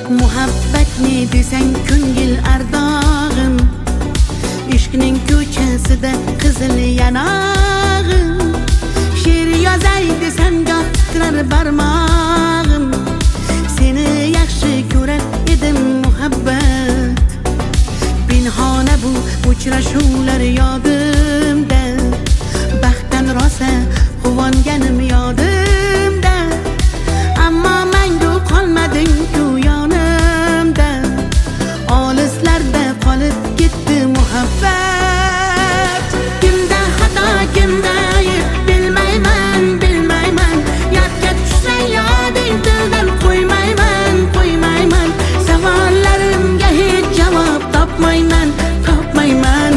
Muhabbat ne desang ko'ngil ardog'im, ishqning ko'chasida qizil yanog'im. She'r yozay desam goh titrar barmog'im, seni yaxshi ko'rar edim muhabbat. Pinhona bu uchrashuvlar yodimda, baxtdan rosa quvonganim yodimda. Ammo mangu qolmading-ku yonimda, olislarda qolib ketdi muhabbat. Kimda xato, kimda ayb bilmayman, bilmayman. Yodga tushsa yoding tildan qo'ymayman, qo'ymayman. Savollarimga hech javob topmayman, topmayman.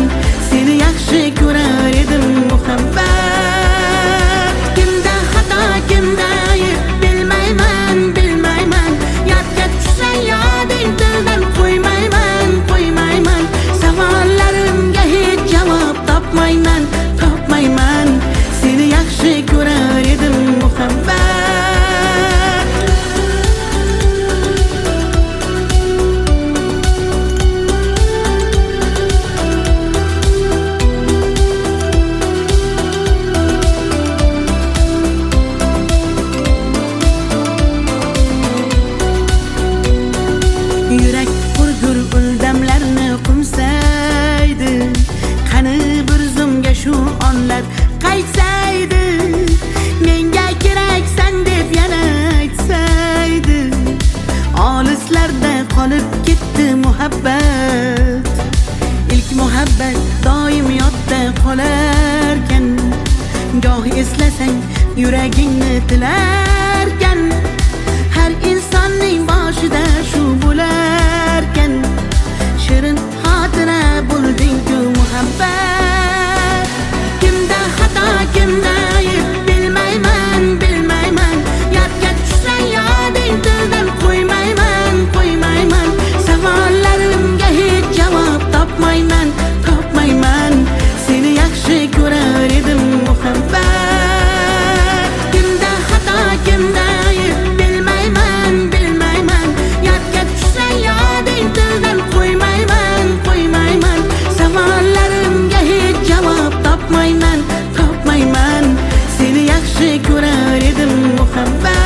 Seni yaxshi ko'rar edim muhabbat. Kimda xato, kimda ayb bilmayman, bilmayman. Yodga tushsa yoding tildan qo'ymayman, qo'ymayman. Savollarimga hech javob topmayman, topmayman. Seni yaxshi ko'rar edim muhabbat. Yurak hurgur uldamlarni qumsaydi, qani bir zumga shu onlar qaytsaydi. Menga keraksan deb yana aytsaydi, olislarda qolib ketdi muhabbat. İlk muhabbat doim yodda qolarkan, goh eslasang yuragingni tilarkan. Har insonning boshida shu bo'larkan, shirin xotira bo'lding-ku muhabbat. Kimda xato, kimda ayb bilmayman, bilmayman. Yodga tushsa yoding tildan qo'ymayman, qo'ymayman. Savollarimga hech javob topmayman, topmayman. Seni yaxshi ko'rar edim muhabbat. Kimda xato, kimda ayb bilmayman, bilmayman. Yodga tushsa yoding tildan qo'ymayman, qo'ymayman. Savollarimga hech javob topmayman, topmayman. Seni yaxshi ko'rar edim muhabbat.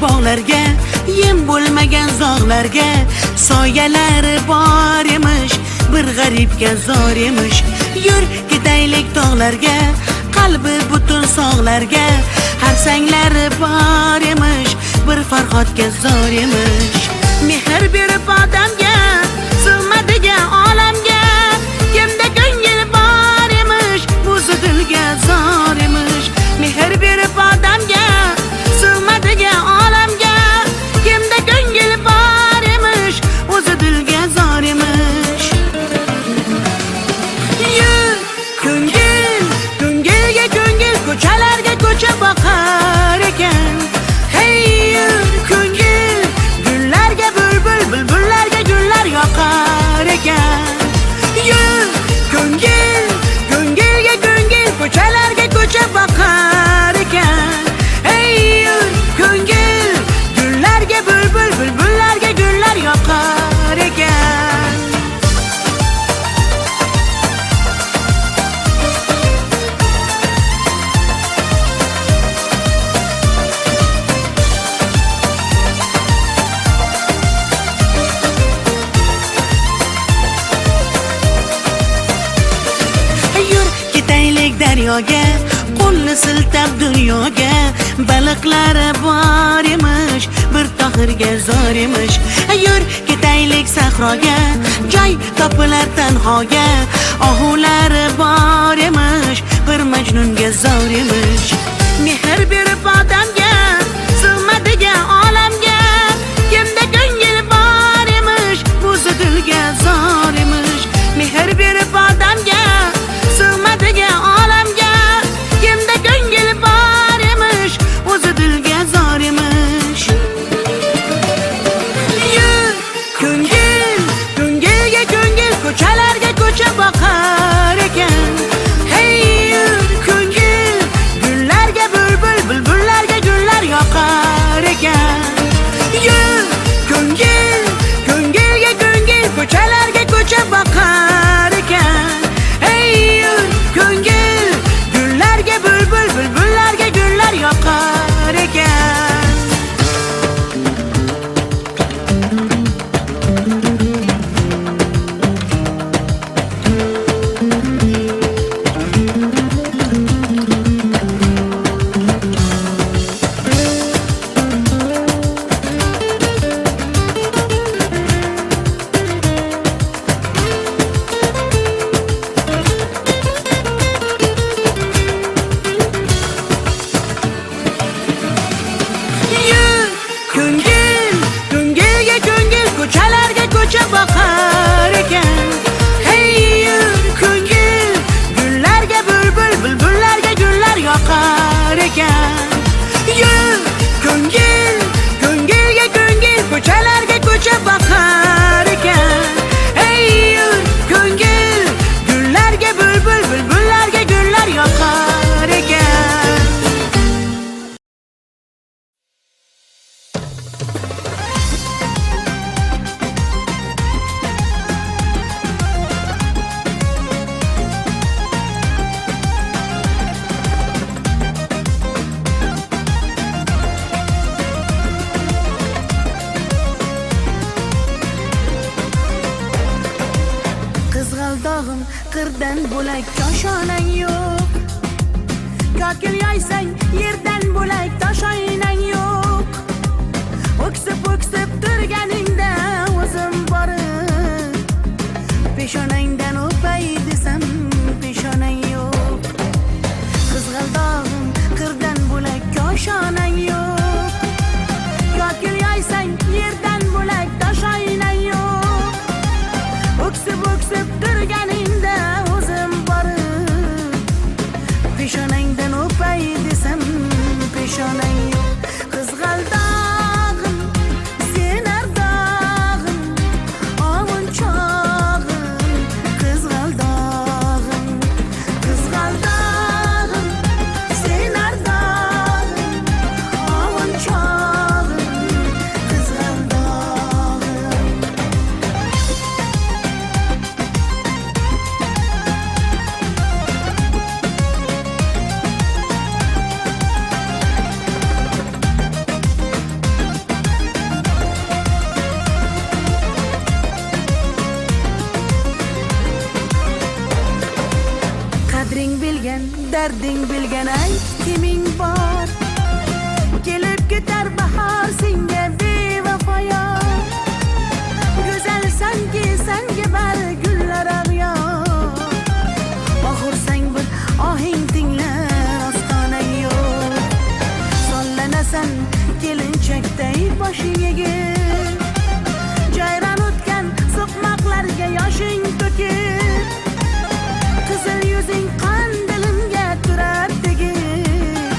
bog'larga, yem bo'lmagan zog'larga, soyalari bor emish, bir g'aribga zor emish. Yur ketaylik tog'larga, qalbi butun sog'larga, harsanglari bor emish, bir farhodga zor emish. Mehr berib odamga, sig'madigan olamga, kimda ko'ngil bor emish, o'zi dilga zor emish. Mehr berib odamga, sig'madigan olamga, kimda ko'ngil bor emish, o'zi dilga zor emish. Yur ko'ngil, ko'ngilga ko'ngil, ko'chalarga ko'cha boqar ekan. Hey yur ko'ngil, kelgan dunyoga baliqlar bor emish, bir tohirga zor emish. Yur ketaylik sahroga, joy topilar tanhoga. Ohular bor emish, bir majnunga zor emish. Mehr berib odamga, sig'madigan olamga, kimda ko'ngil bor emish, o'zi dilga zor emish. Mehr berib odamga, sig'madigan olamga, kimda ko'ngil bor emish, o'zi dilga zor emish. Yur ko'ngil, ko'ngilga ko'ngil, ko'chalarga ko'cha boqar ekan. Hey yur ko'ngil, gullarga bulbul, bulbullarga gullar yoqar ekan. Yur ko'ngil, ko'ngilga ko'ngil, ko'chalarga ko'cha boqar ekan. Hey yur ko'ngil, gullarga bulbul, bulbullarga gullar yoqar ekan. Yur ko'ngil, ko'ngilga ko'ngil, ko'chalarga ko'cha boqar ekan. Hey yur ko'ngil, gullarga bulbul, bulbullarga gullar yoqar ekan. Yur ko'ngil, ko'ngilga ko'ngil, ko'chalarga ko'cha boqar ekan. Hey yur ko'ngil, gullarga bulbul, bulbullarga gullar yoqar ekan. Qizg'aldog'im qirdan bo'lak koshonang yo'q. Kokil yoysang yerdan bo'lak toshoynang yo'q. O'ksib turganingda o'zim borib, peshonangdan o'pay desam peshonang yo'q. Qizg'aldog'im qirdan bo'lak koshonang yo'q. Kokil yoysang yerdan bo'lak toshoynang yo'q. O'ksib turganingda o'zim borib, peshonangdan o'pay desam peshonang yo'q. Qizg'aldog'im, sen ardog'im, ovunchog'im. Qizg'aldog'im, qizg'aldog'im, sen ardog'im, ovunchog'im. Qizg'aldog'im. Qadring bilgan, darding bilgan, ayt kiming bor. Kelib ketar bahor senga bevafoyor. Go'zalsanki senga bari gullar ag'yor. Oxursang bir ohing tinglar ostonang yo'q. Sollanasan kelinchakday boshing egib, jayron o'tgan so'qmoqlarga yoshing to'kib. Qizil yuzing qon dilimga turar tegib,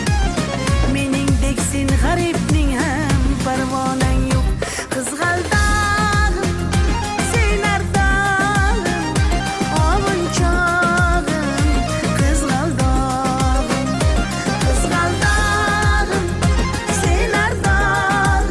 meningdek sen g'aribning ham parvonang yo'q. Qizg'aldog'im, sen ardog'im, ovunchog'im. Qizg'aldog'im, qizg'aldog'im, sen ardog'im,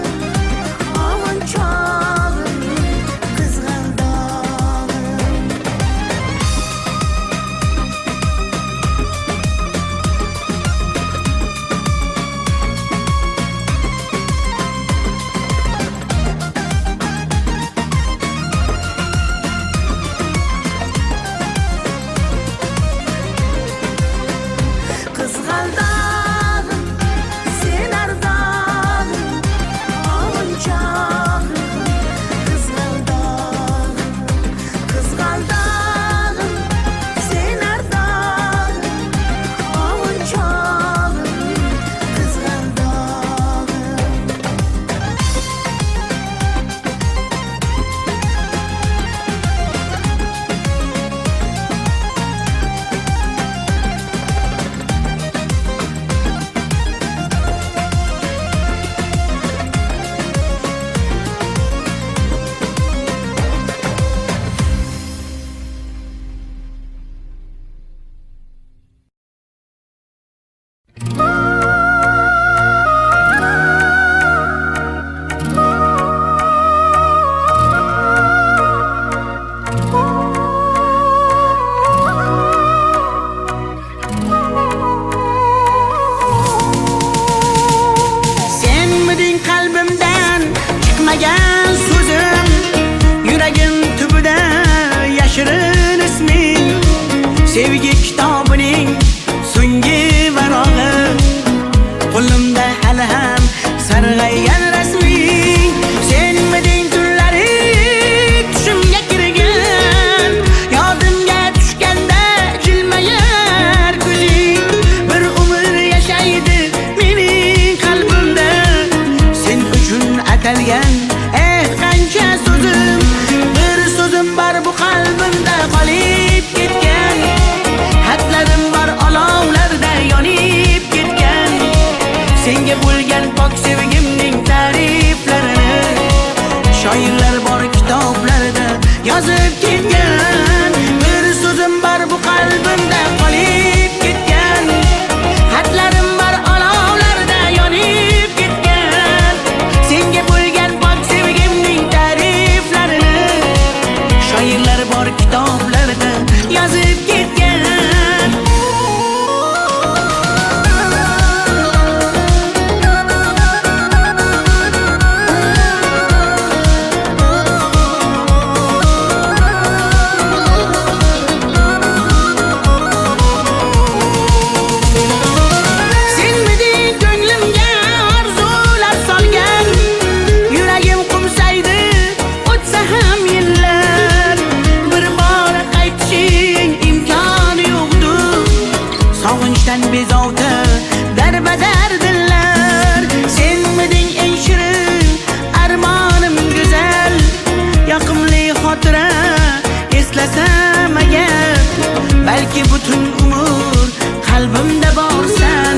senga bo'lgan pok sevgimning ta'riflarini shoirlar bor kitoblarda yozib ketgan. Bir so'zim bor bu qalbimda qolib ketgan, xatlarim bor olovlarda yonib ketgan. Senga bo'lgan pok sevgimning ta'riflarini shoirlar bor kitoblarda yozib ketgan. Sog'inchdan bezovta darbadar dillar, senmiding eng shirin armonim go'zal. Yoqimli xotira eslasam agar, balki butun umr qalbimda borsan.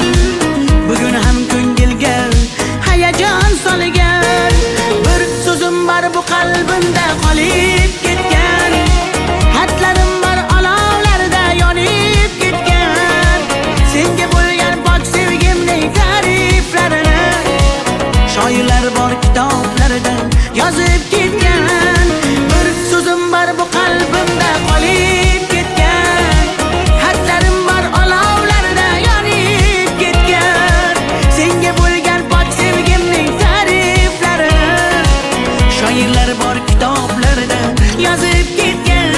Bugun ham ko'ngilga hayajon solgan, bir so'zim bor bu qalbimda qolib ketgan, xatlarim bor olovlarda yonib ketgan. Senga bo'lgan pok sevgimning ta'riflarini shoirlar bor kitoblarda yozib ketgan. Bir so'zim bor bu qalbimda qolib ketgan, xatlarim bor olovlarda yonib ketgan. Senga bo'lgan pok sevgimning ta'riflarini shoirlar bor kitoblarda yozib ketgan.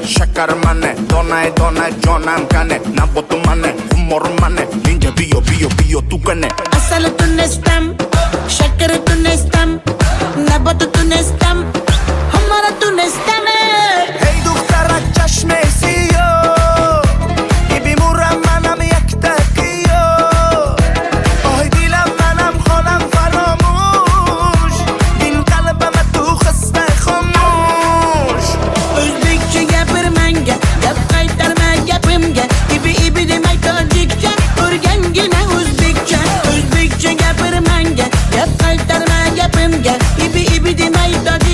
shakar mane, donai donai jonam kane, nabotu mane, humor mane, ninja bio bio bio tu kane. Asal tu nestam, shakar tu nestam, nabotu tu nestam, humor tu nestam. Hey دخترک چشم سیو بی مورم منم یک تکیو آی دیلم منم خانم فراموش این قلبم تو خسته خاموش O'zbekcha gapirmanga gap qaytarma gapimga ibi demay tojikcha o'rgangina o'zbekcha o'zbekcha gapirmanga gap qaytarma gapimga ibi demay tojikcha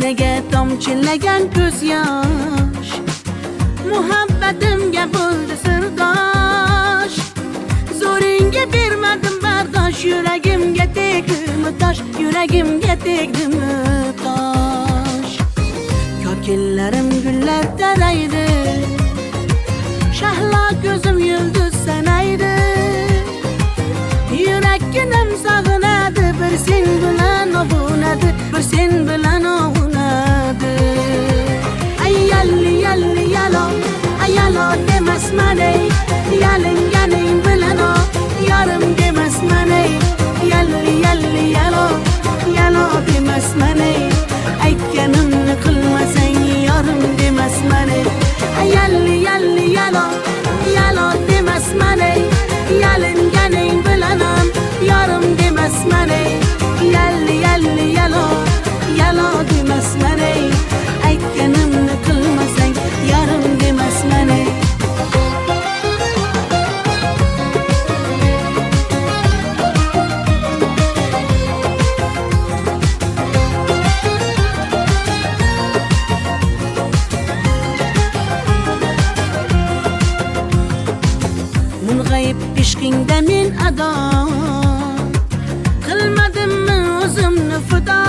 Nega tomchilagan ko'z yosh muhabbatimga bo'ldi sirdosh zo'ringga bermadim bardosh yuragimga tegdimi tosh yuragimga tegdimi tosh ko'killarim gullar taraydi shahlo ko'zim yulduz sanaydi yurakkinam sog'inadi bir sen bilan ovunadi bir sen bilan ovunadi ay yalli yalli yalo ay yalo demasman ey yalinganing bilan o yarim demasman ey yalli yalli yalo yalo demasman ey aytganimni qilmasang yarim demasman ey ay yalli yalli yalo yalo demasman ey yalinganing bilan ham yarim demasman ey yalli yalli yalo yalo demasman ey aytganimni qilmasang yarim demasman ey mung'ayib ishqingda men ado qilmadimmi o'zimni fido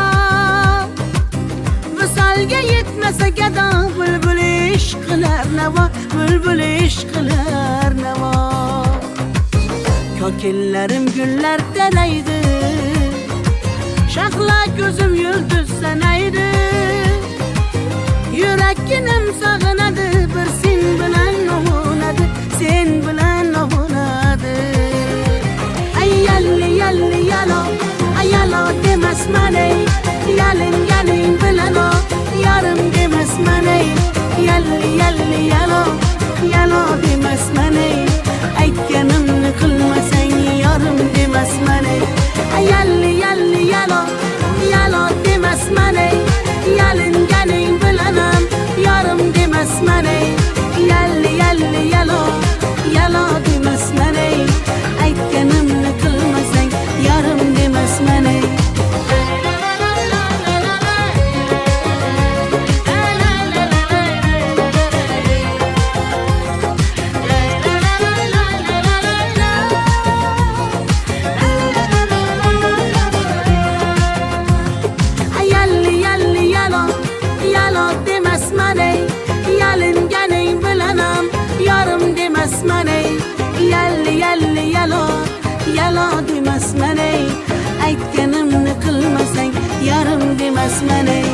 visolga yetmasa gado bulbul ishq qilar navo bulbul ishq qilar navo kokillarim gullar taraydi shahlo ko'zim yulduz sanaydi yurakkinam sog'inadi bir sen bilan ovunadi sen bilan ovunadi ay yalli yalli yalo ay yalo demasman ey yalinganing bilan o yarim demasman ey yalli yalli yalo yalo demasman ey aytganimni qilmasang yarim demasman ey ay yalli yalli yalo yalo demasman ey yalinganing bilan ham yarim demasman ey yalli yalli yalo yalo demasman ey aytganimni qilmasang yarim demasman ey yalli yalli yalo yalo demasman ey yalinganing bilan ham yarim demasman ey yalli yalli yalo yalo demasman ey aytganimni qilmasang yarim demasman ey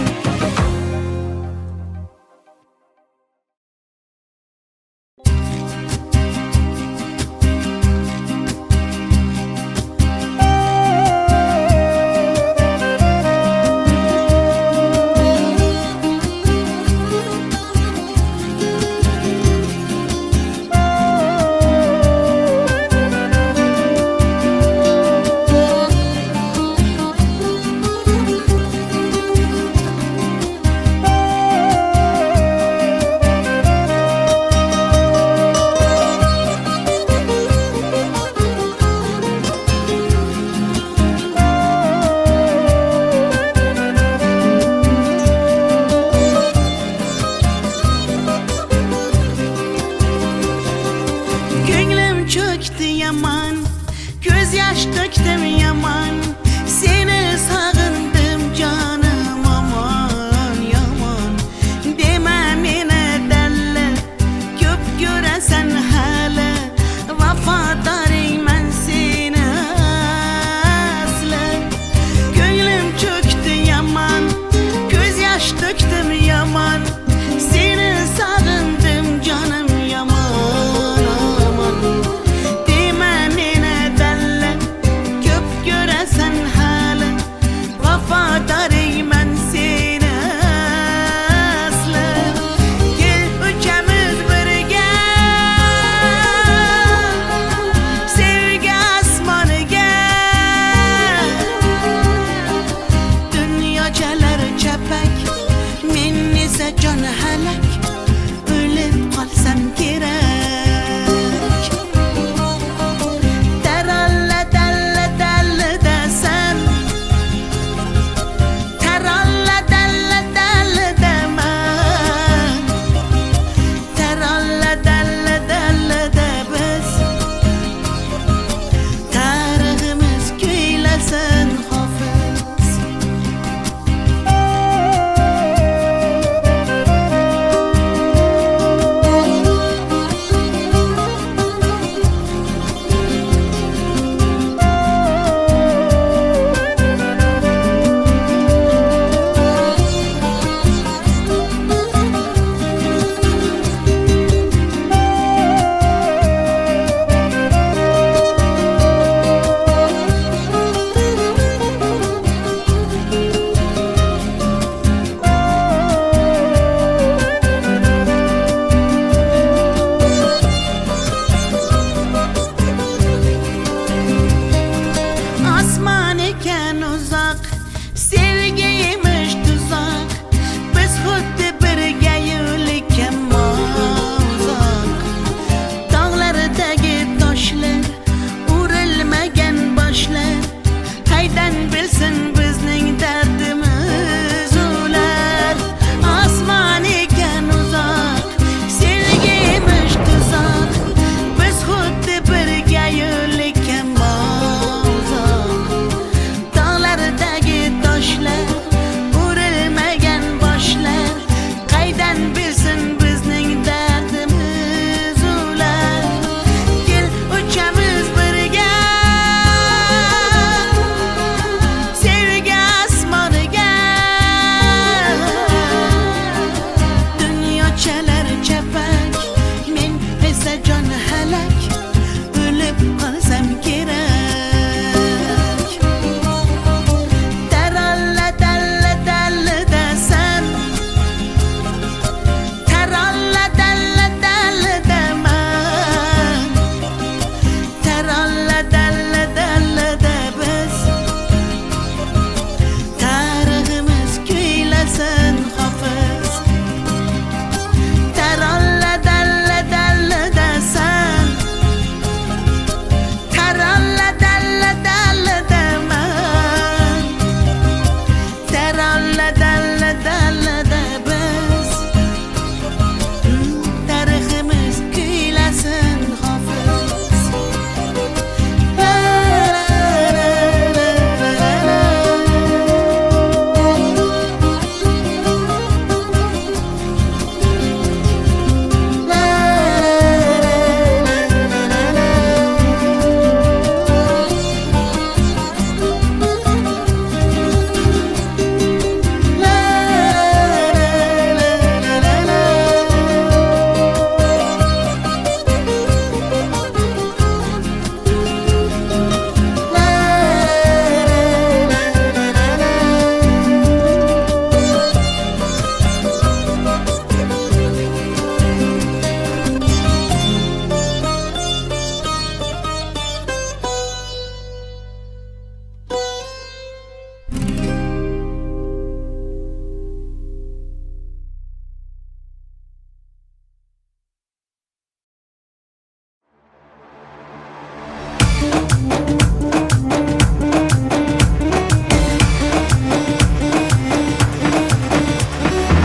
çöktü yaman göz yaş döktüm yaman seni sağındım canım aman yaman demem yine derler köp göresen hala vafadarım ben seni asla gönlüm çöktü yaman göz yaş döktüm yaman seni sağındım canım yaman aman sen halak, ölüp kalsam gerek. Teralla dalla dalla desem, teralla dalla dalla demem, teralla dalla dalla de biz tariximiz kuylasin hofiz. Teralla dalla dalla desem, teralla dalla dalla demem, teralla dalla dalla de biz tariximiz kuylasin hofiz.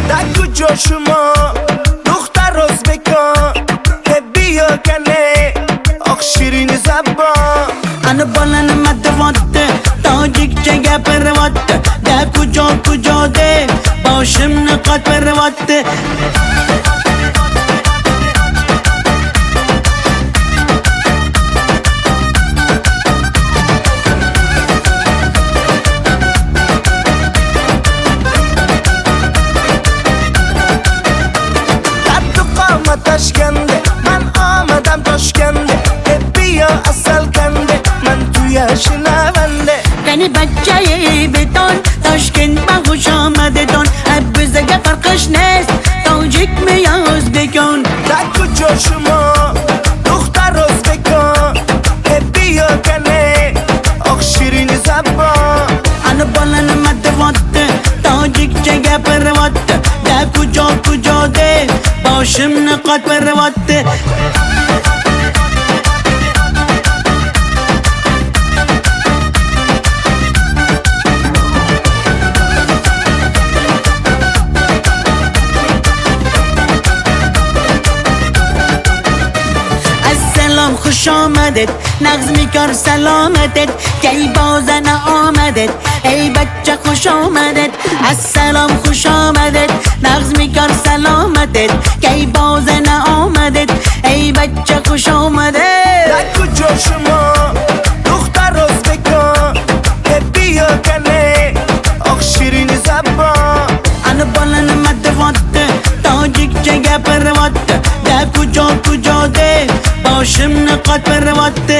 دکو جاشما دختر ازبکان بیا کنه آخ شیرین زبان Ana balana madvatte, tacikçe gepervatte, de kuca kuca de, başımını kat pervatte. Tatlı kalma taşkende من آمدم تاشکنده بیا اصل کنده من توی شنونده Beni bacayı beton, Taşkent hoş آمده دون. Hep bize farkış nest, tacik mi ya Özbekon? دکو جاشما دختر ازبکان بیا کنه آخ شیرین زبان Ana balana madvatte, tacikçe gepervatte, de kuca kuca de, başımını kat pervatte. السلام خوش آمدید، نغز کار سلامتت، کی بازن آمدید، ای بچه خوش آمدید. السلام خوش آمدید، نغز کار سلامتت، کی بازن آمدید، ای بچه خوش آمدید. دکو جاشما دختر ازبکان بیا کنه آخ شیرین زبان Ana balana madvatte, tacikçe gepervatte, de kuca kuca de, başımını kat pervatte.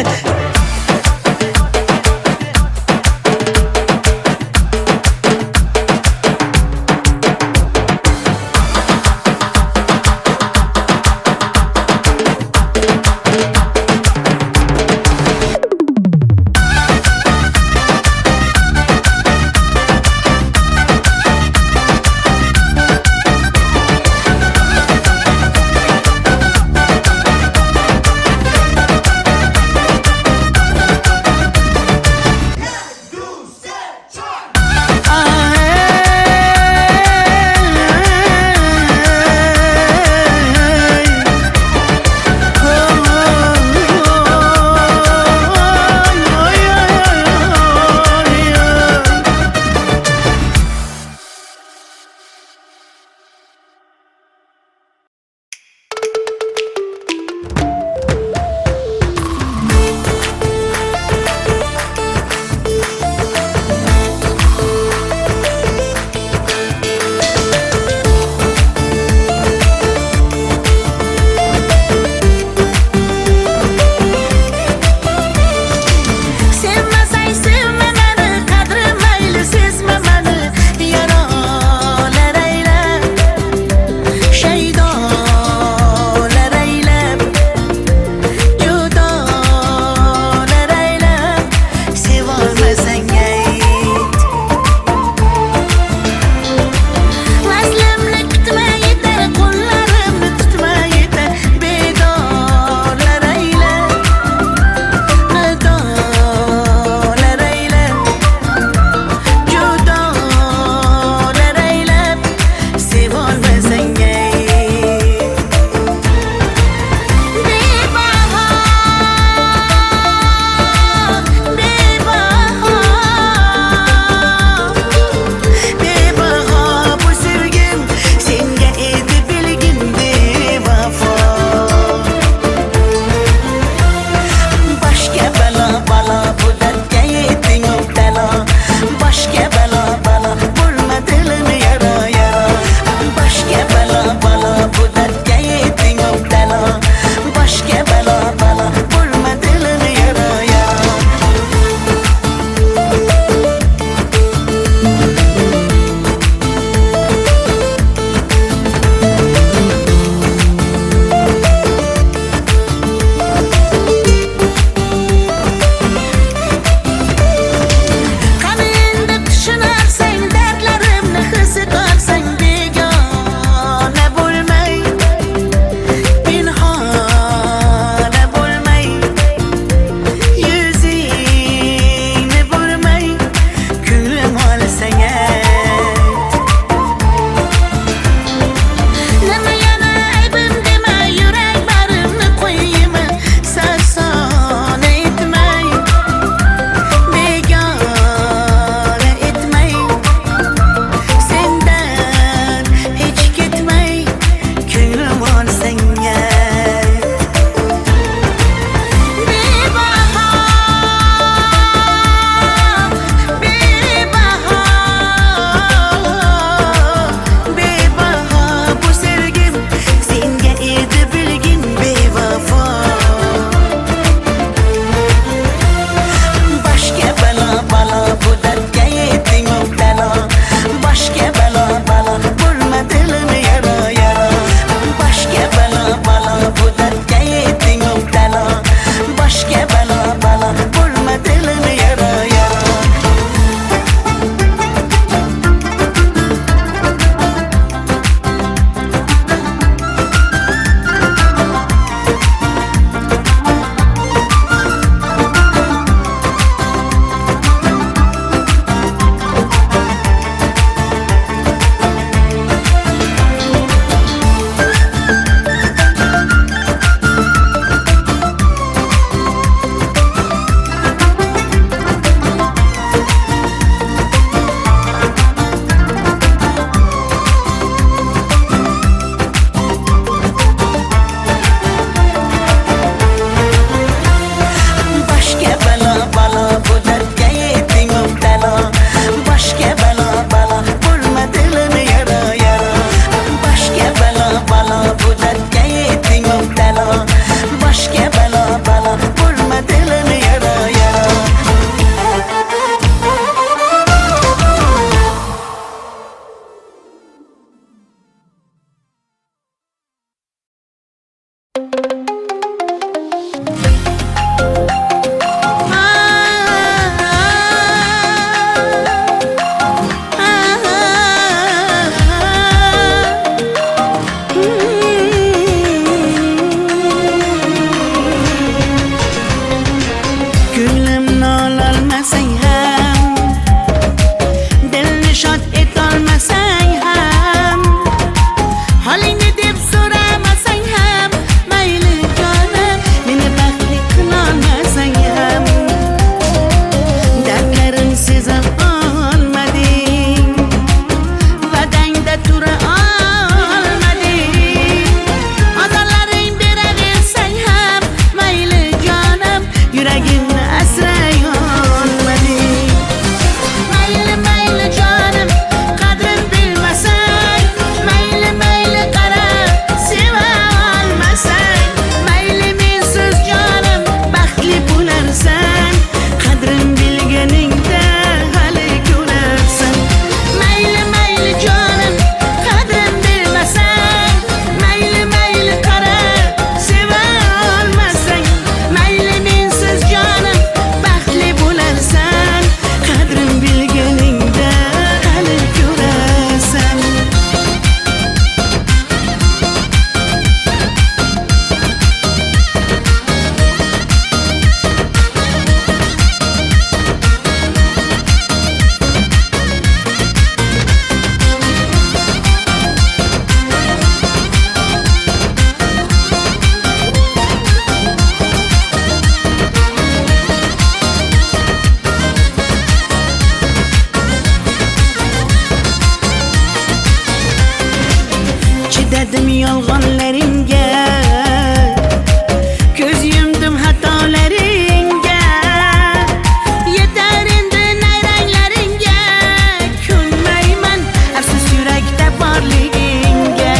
uzrim xatolaringga. Yetar endi nayranglaringga, ko'nmayman afsus yurakda borligingga.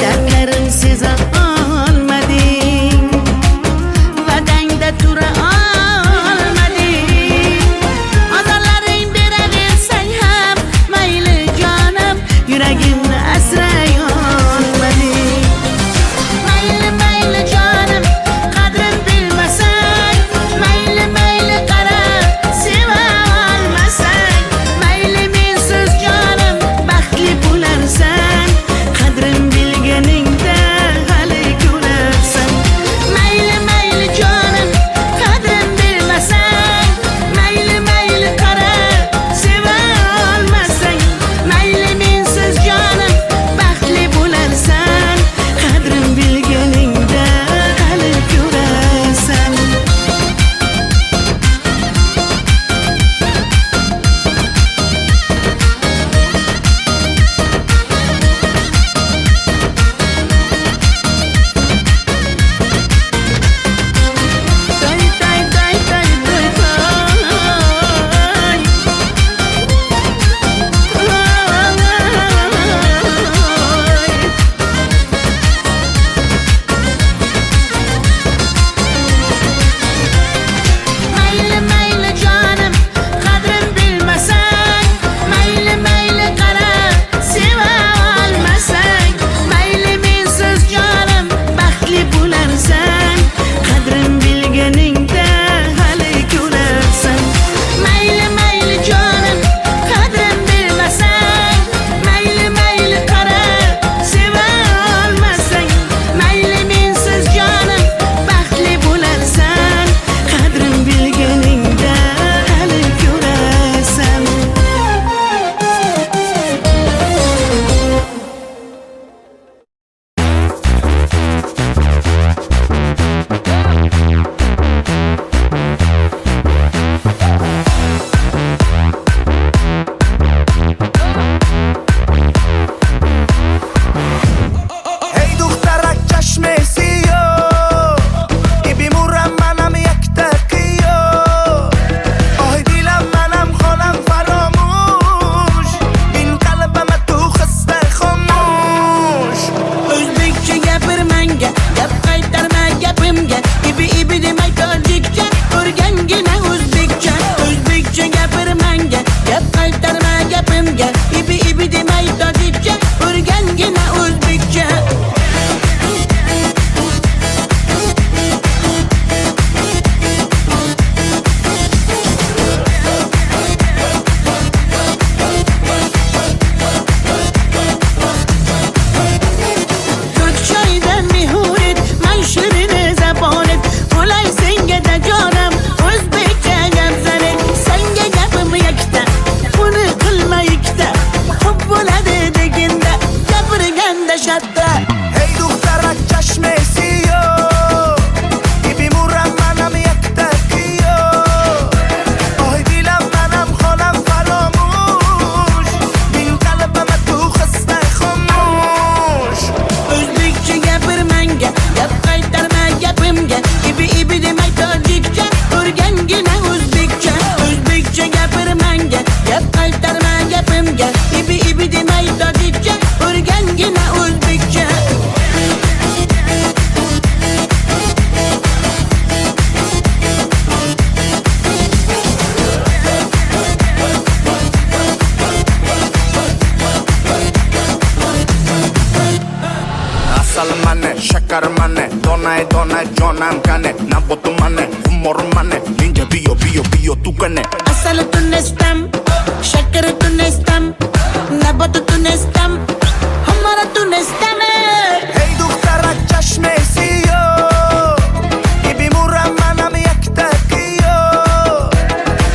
Dardlarim seza olmading, va'dangda tura olmading. Azorlaring beraversang ham mayli jonim, yuragimni asray olmading. Mayli mayli jonim, qadrin bilmasang, mayli mayli qara, seva olmasang, mayli mensiz jonim baxtli bo'larsan, qadrin bilganingda hali ko'rarsan. Mayli mayli jonim, qadrin bilmasang, mayli mayli qara, seva olmasang, mayli mensiz jonim baxtli bo'larsan, qadrin bilganingda hali ko'rarsan. Tay tay tay tay tay Mayli mayli jonim, qadrin bilmasang, mayli mayli qara, seva olmasang, mayli mensiz jonim baxtli bo'larsan, qadrin bilganingda hali ko'rarsan. Mayli mayli jonim, qadrin bilmasang, mayli mayli qara, seva olmasang, mayli mensiz jonim baxtli bo'larsan, qadrin bilganingda hali ko'rarsan. Hey دخترک چشم سیاه بیمورم منم یک تقیه آه دیلم منم خانم فراموش این قلبم تو خسته خاموش O'zbekcha gapir menga, gap qaytarma gapimga. Ibi ibi demay tojikcha, o'rgangina o'zbekcha. O'zbekcha gapir menga, gap qaytarma gapimga. Ibi ibi demay tojikcha, o'rgangina o'zbekcha. Ko'kchoydan mehurit, man shirin zabonet. Bo'lay senga da jonim, o'zbekcha gap zanet. Senga gapim yakta, buni qilma ikkita. Xo'p bo'ladi deginda, gapirganda shatta. Hey دخترک چشم سیاه بیمورم منم یک تقیه آه دیلم منم خانم فراموش این قلبم تو خسته خاموش O'zbekcha gapir menga, gap qaytarma gapimga. Ibi ibi demay tojikcha, o'rgangina o'zbekcha. O'zbekcha gapir menga, gap qaytarma gapimga. Ibi ibi demay tojikcha, o'rgangina o'zbekcha. Asal mane, şakar mane, donay donay jonam kane. Nabotu mane, humor mane, ninja biyo biyo biyo tu kane. Asal tunestam, şeker tunestam, nabat tunestam, hamara tunestam. Hey دخترک چشم سیاه بیمورم منم یک تقیه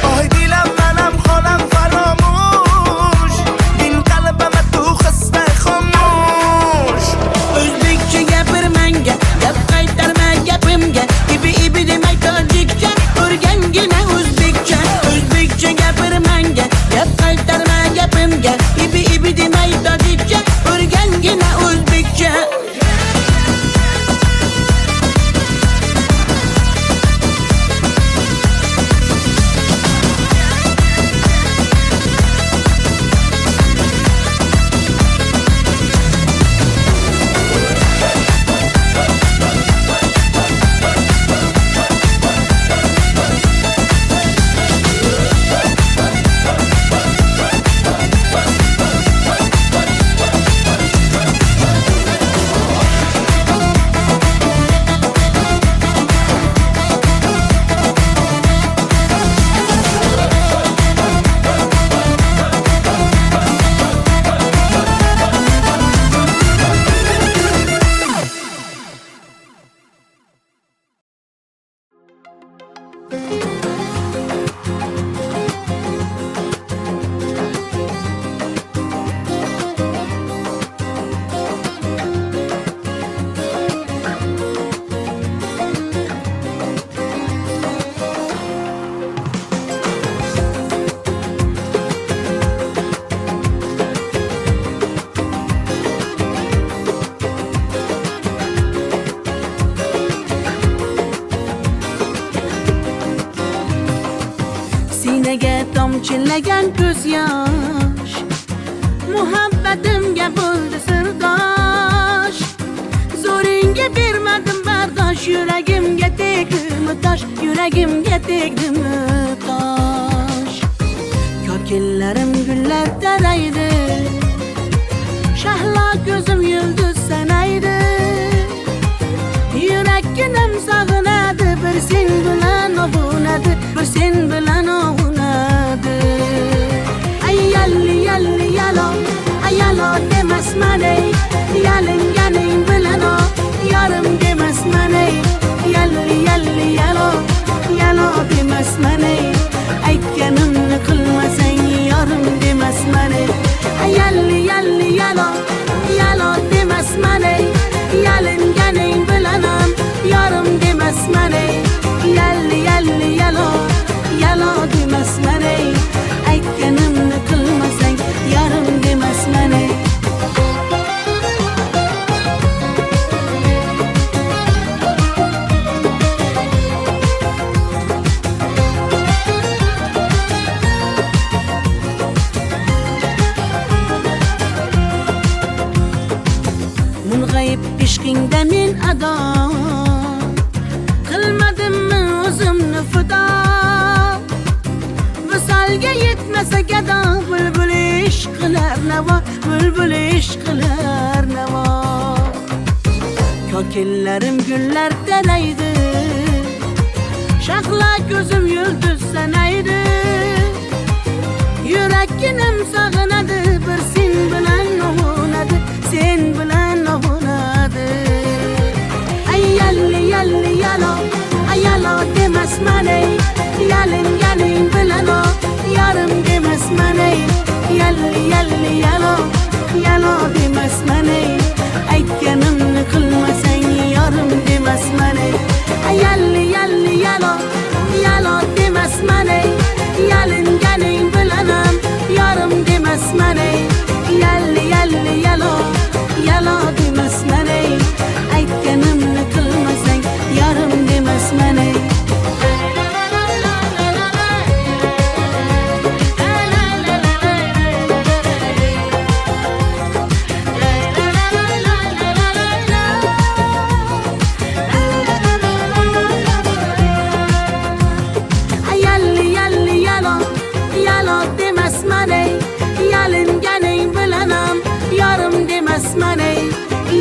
آه دیلم منم خانم فراموش این قلبم تو خسته خاموش O'zbekcha gapir menga, gap qaytarma gapimga. Ibi ibi demay tojikcha, o'rgangina o'zbekcha. O'zbekcha gapir menga, gap qaytarma gapimga. Sinaga tomchilagan ko'z yosh, muhabbatimga bo'ldi sirdosh. Zo'ringga bermadim bardosh, yuragimga tegdimi tosh, yuragimga tegdimi tosh. Ko'killarim gullar taraydi, shahlo ko'zim yulduz sanaydi. Yurakkinam sog'inadi, bir sen bilan ovunadi, bir sen bilan ovunadi. Ay yalli yalli yalo, ay yalo demasman ey, yalinganing bilan o, yarim demasman ey. Yalli yalli yalo, yalo demasman ey, aytganimni qilmasang yarim demasman ey. Ay yalli yalli yalo, yalo demasman ey, yalinganing bilan ham yarim demasman ey. Yalli yalli yalo, yalo demasman ey, aytganimni qilmasang yarim demasman ey. Mung'ayib ishqingda men ado, qilmadimmi o'zimni fido. Visolga yetmasa gado, bulbul ishq qilar navo, bulbul ishq qilar navo. Ko'killarim gullar taraydi, shahlo ko'zim yulduz sanaydi. Yurakkinam sog'inadi, bir sen bilan ovunadi, sen bilan ovunadi. Ay yalli yalli yalo, ay yalo demasman ey, yalinganing bilan o, yarim demasman ey. Yalli yalli yalo, yalo demasman ey, aytganimni qilmasang yarim demasman ey. Ay yalli yalli yalo, yalo demasman ey, yalinganing bilan ham yarim demasman ey. Yalli yalli yalo, yalo demasman ey, aytganimni qilmasang yarim demasman ey. Yalli yalli yalo, yalo demasman ey, yalinganing bilan ham yarim demasman ey.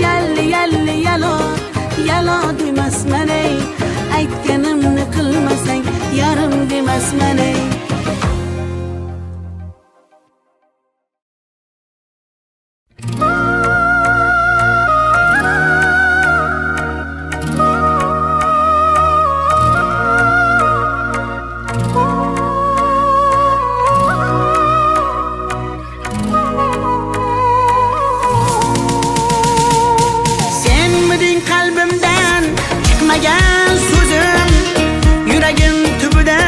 Yalli yalli yalo, yalo demasman ey, aytganimni qilmasang yarim demasman ey. Senmiding qalbimdan chiqmagan so'zim, yuragim tubida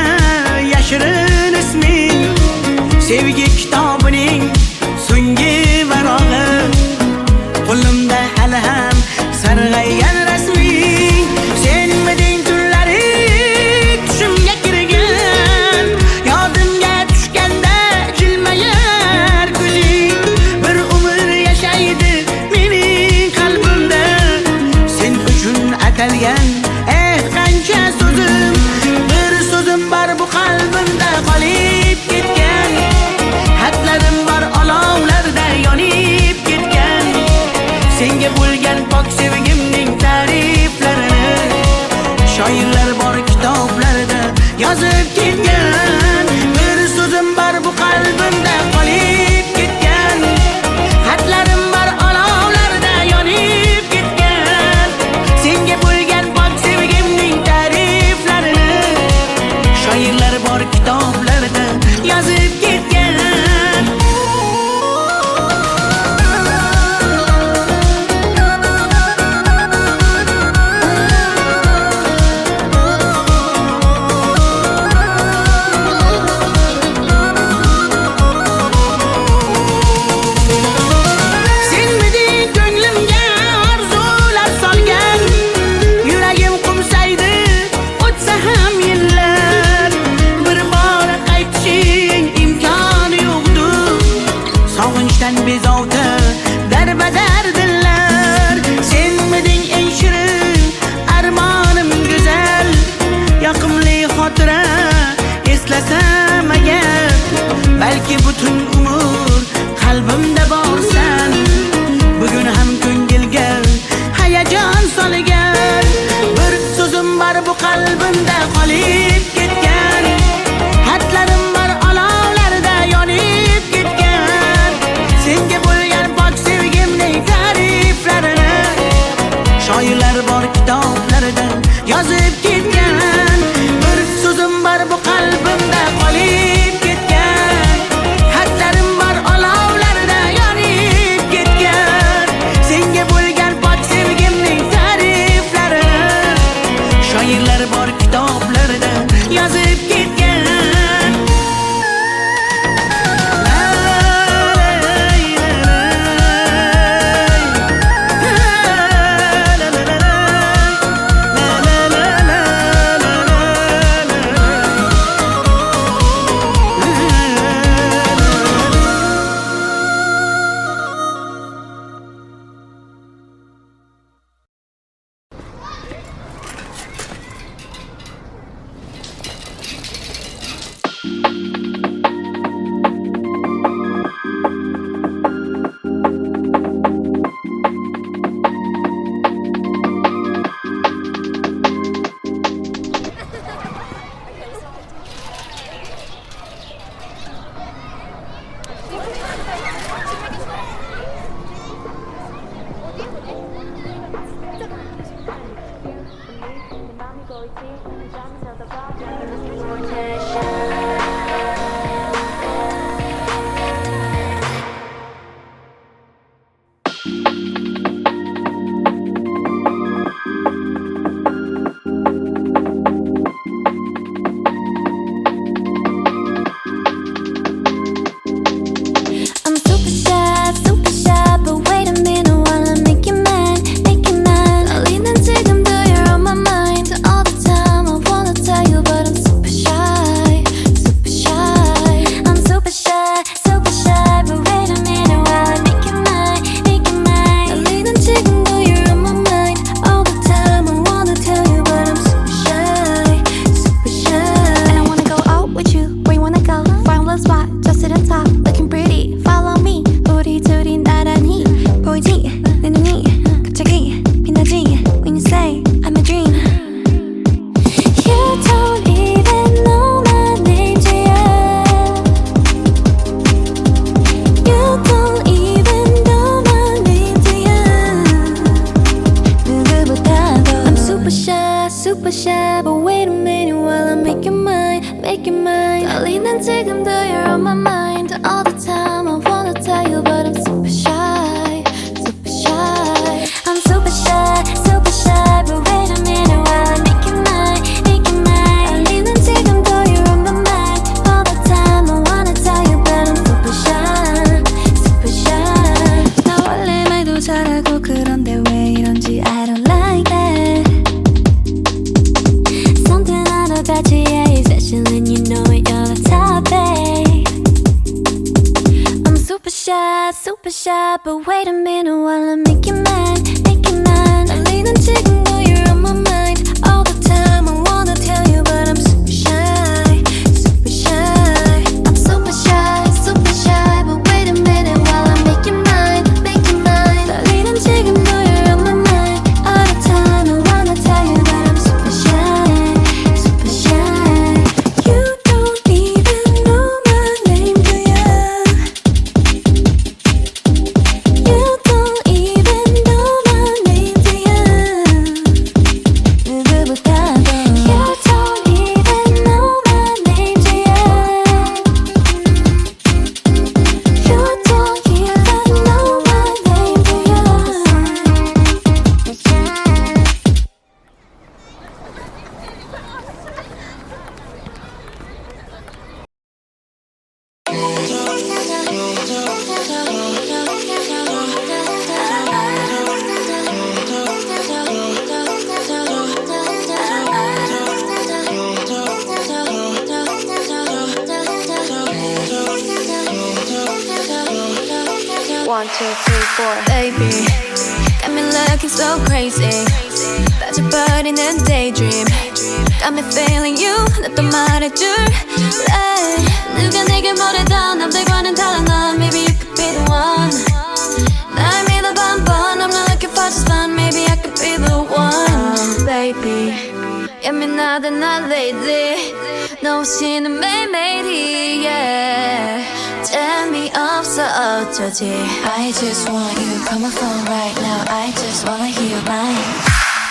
yashirin isming. Sevgi kitobining so'nggi varog'i, qo'limda hali ham sarg'aygan rasming. Senmiding tunlari tushimga kirgan, yodimga tushganda jilmayar ko'zing. Bir umr yashaydi mening qalbimda, sen uchun atalgan qancha so'zim. Bir so'zim bor bu qalbimda qolib ketgan, xatlarim bor olovlarda yonib ketgan. Senga bo'lgan pok sevgimning ta'riflarini shoirlar bor kitoblarda yozib ketgan. Bir so'zim bor bu qalbimda qolib ketgan, xatlarim bor olovlarda yonib ketgan. Senga bo'lgan pok sevgimning ta'riflarini qalbimda qolib ketgan. Xatlarim bor olovlarda yonib ketgan. Senga bo'lgan pok sevgimning ta'riflarini shoirlar bor kitoblarda yozib ketgan. Bir so'zim bor bu qalbimda qolib ketgan. Xatlarim bor olovlarda yonib ketgan. Senga bo'lgan pok sevgimning ta'riflarini shoirlar bor kitoblarda yozib ketgan. Super shy, but wait a minute while I make your mind, make your mind. Darling, 난 지금도 you're on my mind all the time. I wanna tell you, but I'm super shy, super shy. I'm super shy, but wait a minute while I make your mind, make your mind. Darling, 난 지금도 you're on my mind all the time. I wanna tell you, but I'm super shy, super shy. 나 원래 말도 잘하고 그런데 왜 이런지 I don't like that. About you, yeah, you're special and you know it, you're the top, babe. I'm super shy, but wait a minute while I make you mine, make you mine. 달리는 지금도 you're on my mind all the time. I wanna tell you, but I'm super shy, super shy. I'm super shy, but wait a minute while I make you mine, make you mine. 달리는 지금도 you're on my mind all the time. I wanna tell you, but I'm super shy. One, two, three, four. Baby, got me looking so crazy. 빠져버리는 daydream. Got me feeling you. 나 또 말해줄래. 누가 내게 뭐래도 남들과는 달라 넌. Maybe you could be the one. 날 믿어 반번. I'm not looking for just fun. Maybe I could be the one. Baby, 예민하던 난 lately 너 없이는 매일매일이 yeah. 재미없어 어쩌지 I just want you Call my phone right now I just wanna hear your mind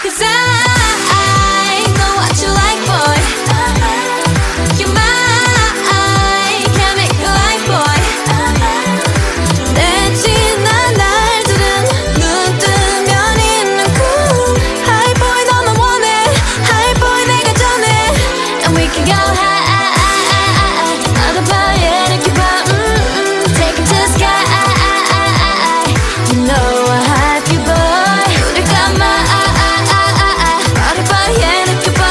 Cause I know what you like boy You're mine Can't make you like boy 내 지난 날들은 눈 뜨면 있는 cool High boy 너만 원해 High boy 내가 전해 And we can go high 어느 밤에 이렇게 봐 Take it to the sky You know I have you boy 우릴 감아 어느 밤에 이렇게 봐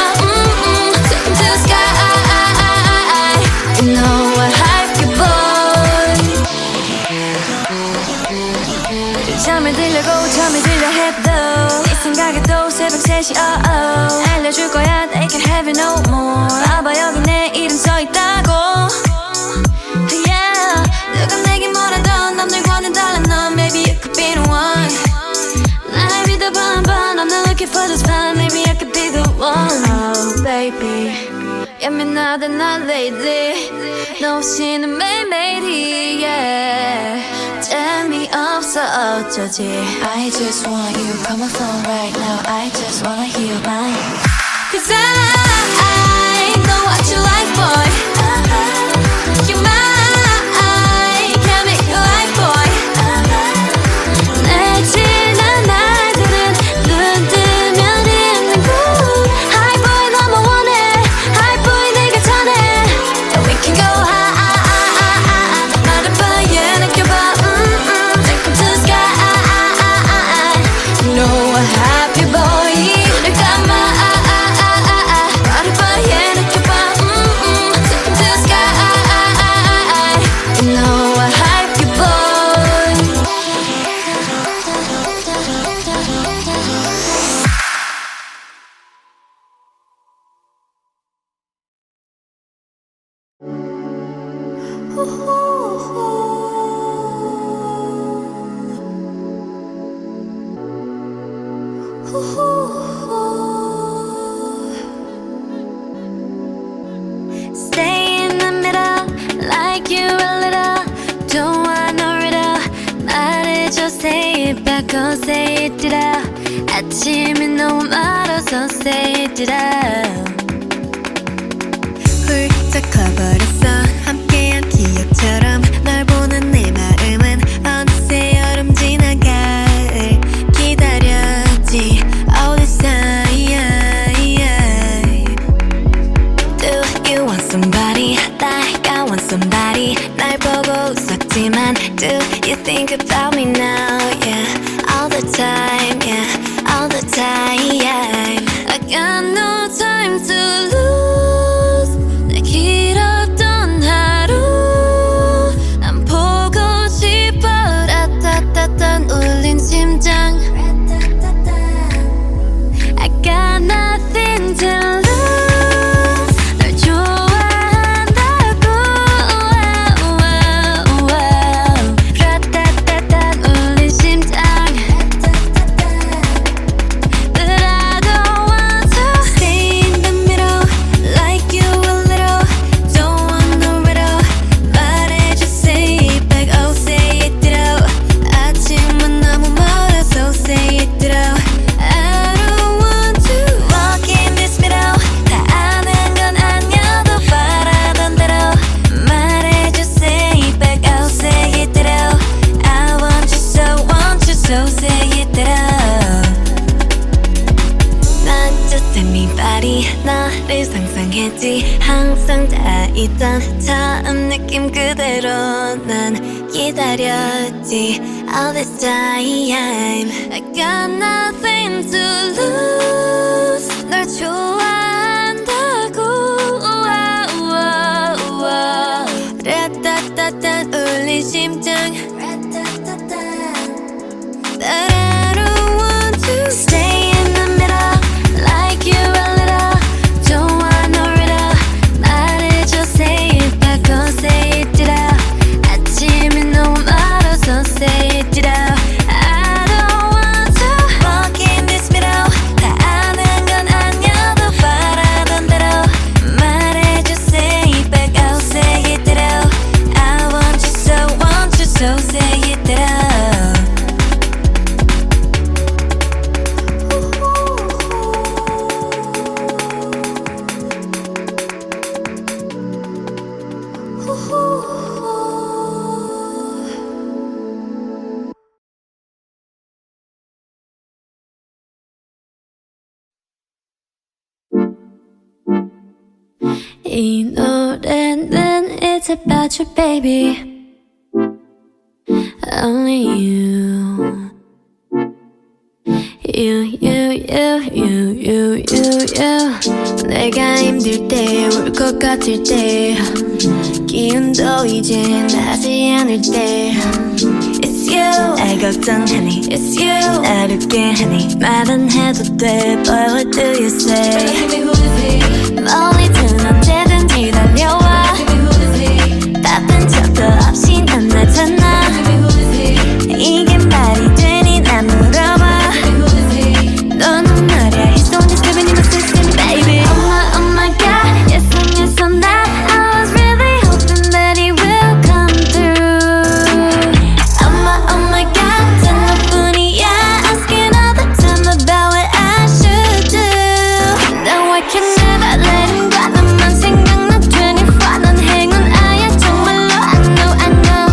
Take it to the sky You know I have you boy 잠을 들려고 잠이 들려 해도 네 생각에도 새벽 3시 알려줄 거야 They can have it no more 봐봐 여기 내 이름 써있다고 Yeah 누가 내게 뭐라던 남들과는 달라 넌 Maybe you could be the one 날 믿어봐 한번 I'm not looking for this fun Maybe I could be the one Oh baby 예민하던 난 lately 너 없이는 매일매일이 yeah. 재미없어 어쩌지 I just want you Call my phone right now I just wanna hear your mind Cause I know what you like boy You're mine Can't make you like boy 내 지난 날들은 눈 뜨면 있는 cool High boy 너만 원해 High boy 내가 전해 And we can go high 마른 밤에 느껴봐 Take it to the sky You know I have you boy 눈을 감아 마른 밤에 느껴봐 Take it to the sky You know I have you boy Stay in the middle, like you a little. Don't want no riddle. 말해줘, say it back, oh say it out. 아침이 너무 멀어서 say it out. 훌쩍 커버렸어 함께한 기억처럼 널 보는 내 마음은 어느새 여름 지난 가을 기다렸지 all this time Do you want somebody like I want somebody 날 보고 웃었지만 Do you think about me now yeah all the time yeah all the time I got no time to lose 내 길었던 하루 난 보고 싶어 라따따딴 울린 심장 I got nothing to lose 널 좋아한다고 라따따딴 울린 심장 But I don't want to stay in the middle like you a little Don't want no riddle 말해줘 say it back oh say it out 아침은 너무 멀어서 say it out I don't want to walk in this middle 다 아는 건 아니어도 바라던 대로 말해줘 say it back oh say it out I want you so say it out Not just anybody 너를 상상했지 항상 다 있던 처음 느낌 그대로 난 기다렸지 all this time I got nothing to lose 널 좋아한다고 라따따따 울린 심장 But I don't want to stay in the middle like you a little Don't want no riddle 말해줘 say it back oh say it out 아침이 너무 멀어서 say it out I don't want to walk in this middle 다 아는 건 아니야 이 노래는 It's about you baby Only you 내가 힘들 때 울 것 같을 때 기운도 이젠 나지 않을 때 It's you 날 걱정하니 It's you 날 웃게 하니 말은 해도 돼 But what do you say 멀리든 언제든지 달려와 바쁜 척도 없이 난 나타나 이게 말이 되니 난 물어봐 너는 말야 He's the one that's living in my system baby Oh my god Yes I'm that I was really hoping that he will come through Oh my god 단 너뿐이야 Asking all the time about what I should do Now I can never let him go 너만 생각나 24 넌 행운아야 정말로 I know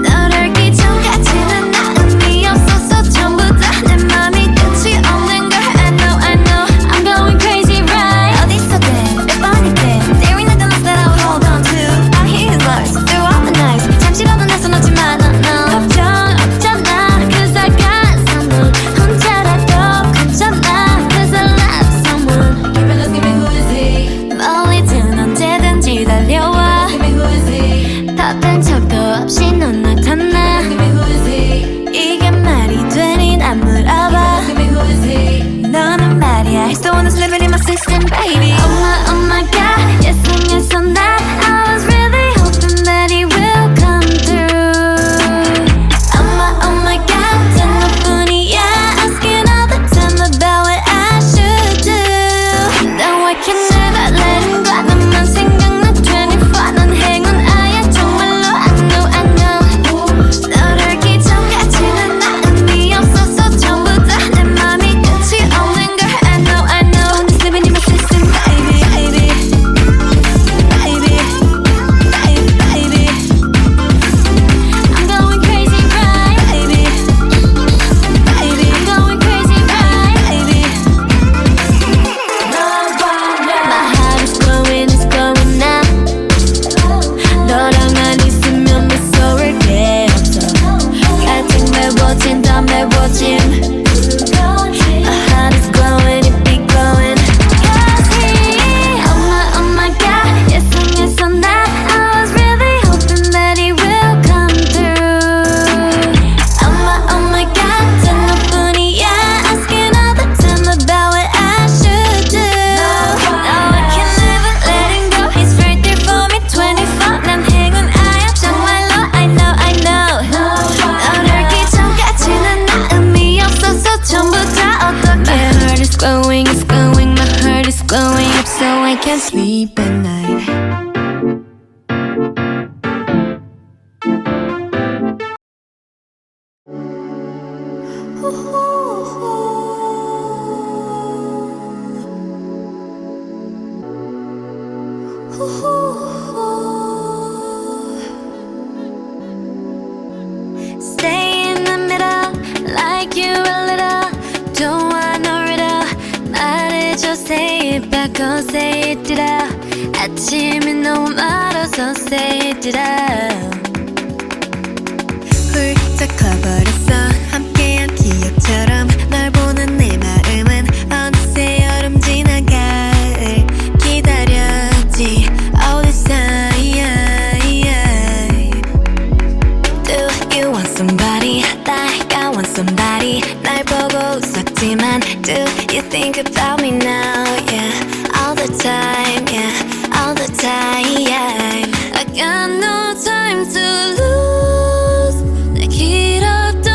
널 알기 전까지는 나 의미 없었어 전부 다 내 맘이 끝이 없는 걸 I know I'm going crazy right 어디서든 몇 번이든 There ain't nothing else that I would hold on to I hear his words through all the nights 잠시라도 날 써놓지만 no 걱정 없잖아 Cause I got someone 혼자라도 괜찮아 Cause I love someone Give me who is he 멀리든 언제든지 달려와 Give me who is he 바쁜 척도 없이 넌 나타나 Give me who is he 이게 말이 되니 난 물어봐 Give me who is he 너는 말이야 He's the one that's living in my system baby Oh my god Yes I'm that I was really hoping that he will come through Oh my god 단 너뿐이야 Asking all the time about what I should do Now I can never let him go 너만 생각나 24 넌 행운아야 정말로 I know 널 알기 전까지는 나 의미 없었어 전부 다 내 맘이 끝이 없는 걸 I know He's living in my system baby baby I'm going crazy right baby I'm going crazy right baby My heart is glowing now 너랑만 있으면 무서울 게 없어 같은 매워진 더 매워짐 My heart is glowing it be glowing Cause he Oh my god Yes I'm that I was really hoping that he will come through Oh my god 단 너뿐이야 Asking all the time about what I should do Now I can never let him go He's right there for me 24 난 행운아야 정말로 I know 널 알기 전까지는 나 의미 없어서 전부 다 어떡해 My heart is glowing My heart is glowing up so I can't sleep at night Stay in the middle like you a little Don't want no riddle 말해줘 say it back or say it it out 아침이 너무 멀어서 say it it out 훌쩍 커버렸어 함께한 기억처럼 널 보는 내 마음은 어느새 여름 지나 가을 기다렸지 all this time Do you want somebody like I want somebody 날 보고 웃었지만 Do you think about me now yeah all the time yeah all the time I got no time to lose 내 길었던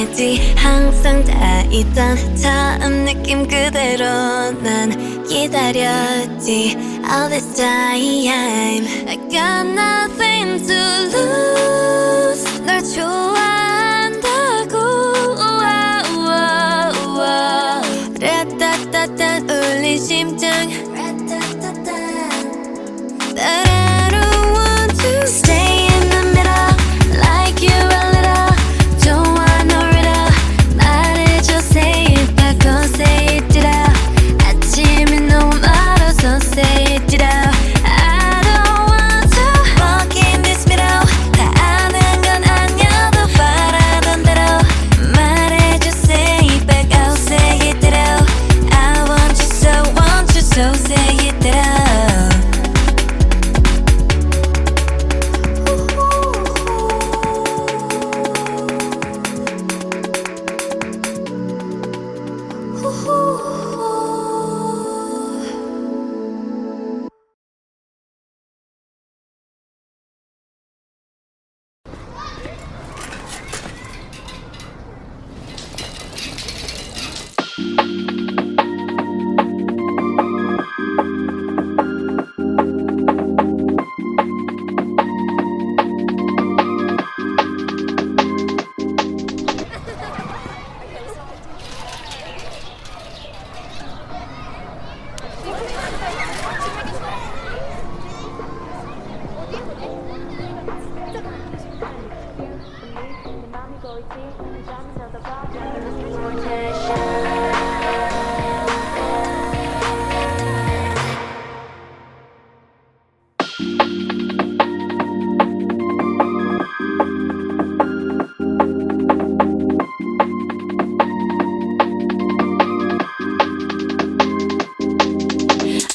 알지 항상 다 있던 처음 느낌 그대로 난 기다렸지 all this time I got nothing to lose 널 좋아한다고 라따따따 울린 심장 But I don't want to stay in the middle like you a little don't want no riddle 말해줘 say it 바꿔 say it it out 아침이 너무 멀어서 say it it out I don't want to walk in this middle 다 아는 건 아니어도 바라던 대로 말해줘 say it back I'll say it it out I want you so say it it out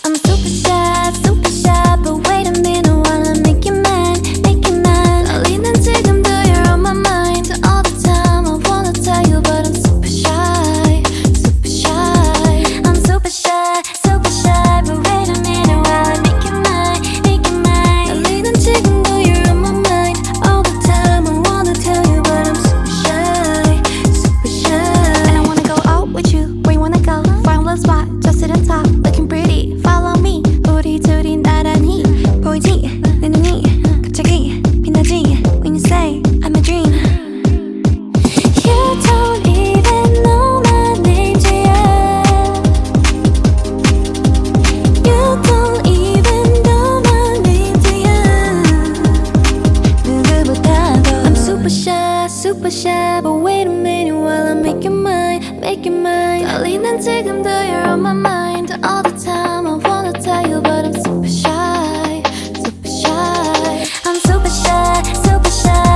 I'm super shy, but wait a minute while I make you mine, make you mine. 떨리는 지금도 you're on my mind all the time. I wanna tell you, but I'm super shy, super shy. I'm super shy, but wait a minute while I make you mine, make you mine. 떨리는 지금도 you're on my mind all the time. I wanna tell you, but I'm super shy, super shy. And I wanna go out with you. Where you wanna go? Find one spot, just sit on top, looking pretty. Follow me. 우리 둘이 나란히 보이지? 내 눈이 갑자기 빛나지? When you say I'm a dream. You don't even know my name, yeah. You don't even know my name, yeah. 누구보다도 I'm super shy, but wait a minute while I make you mine, make you mine. 떨리는 지금도 you're on my mind all the time. I wanna tell you, but I'm super shy, super shy. I'm super shy,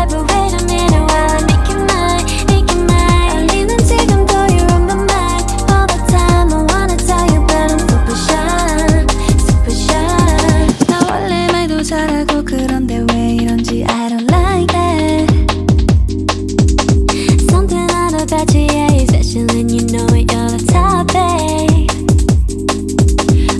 but wait a minute while I make you mine, make you mine. 떨리는 지금도 you're on my mind all the time. I wanna tell you, but I'm super shy, super shy. 나 원래 말도 잘하고 그런데 왜 이런지 I don't like that. Something out about you, yeah, you're special and you know it, you're the top, babe.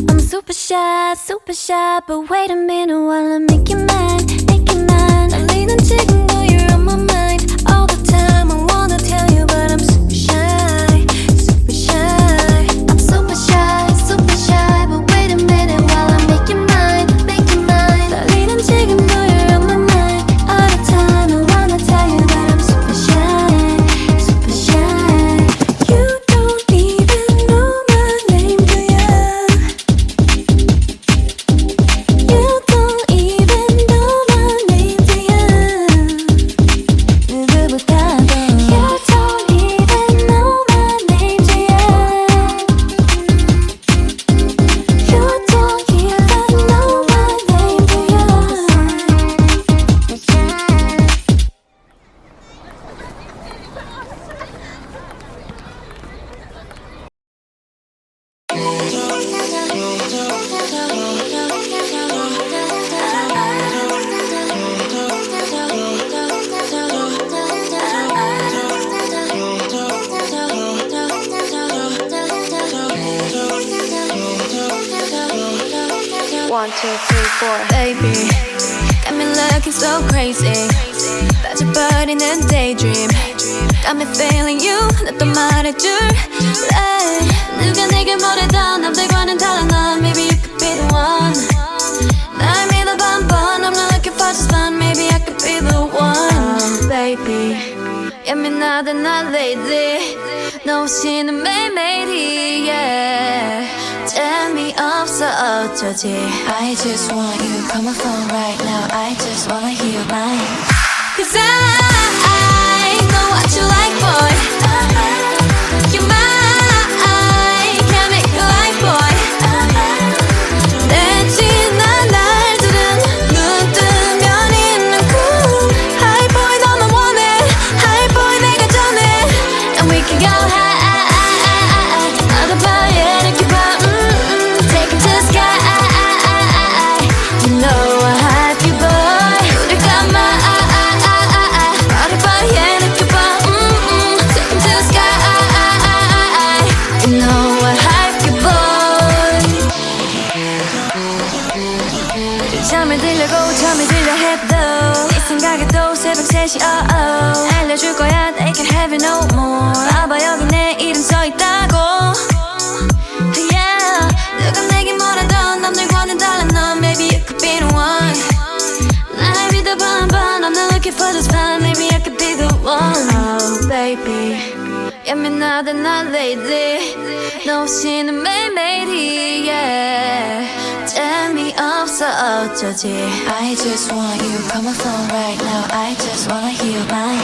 I'm super shy, but wait a minute while I make you mine, make you mine. 떨리는 지금도 you're on my mind all the time. I wanna tell you, but I'm super shy, super shy. I'm super shy, but wait a minute while I make you mine, make you mine. 떨리는 지금도 you're on my mind all the time. I wanna tell you, but I'm super shy, super shy. You don't even know my name, do ya? You don't even know my name, do ya? 누구보다도 You don't even know my name, do ya? You don't even know my name, do ya? One, two, three, four. Baby, got me like looking so crazy 빠져버리는 daydream Got me feeling you 나 또 말해줄래 누가 내게 뭐래도 남들과는 달라 넌 Maybe you could be the one 날 믿어봐 한번 I'm not looking for just fun Maybe I could be the one Baby 예민하다 난 lately 너 없이는 매일매일이 yeah 재미없어 어쩌지 I just want you Call my phone right now I just wanna hear your mind Cause I know what you like boy You're mine Can't make you like boy 내 지난 날들은 눈 뜨면 있는 cool High boy 너만 원해 High boy 내가 전해 And we can go high 어디 봐 이렇게 봐 Take it to the sky You know I have you boy 우릴 감아 어디 봐 이렇게 봐 Take it to the sky You know I have you boy 잠을 들려고 잠이 들려 해도 네 생각에도 새벽 3시 알려줄 거야 They can have it no more 봐봐 여기 내 이름 써있다고 Yeah 누가 내게 뭐라도 남들과는 달라 넌 Maybe you could be the one 날 믿어봐 한번 I'm not looking for just fun Maybe I could be the one Oh baby 예민하다 난 lately 너 없이는 매일매일이 yeah 재미없어 어쩌지 I just want you Call my phone right now I just wanna hear your mind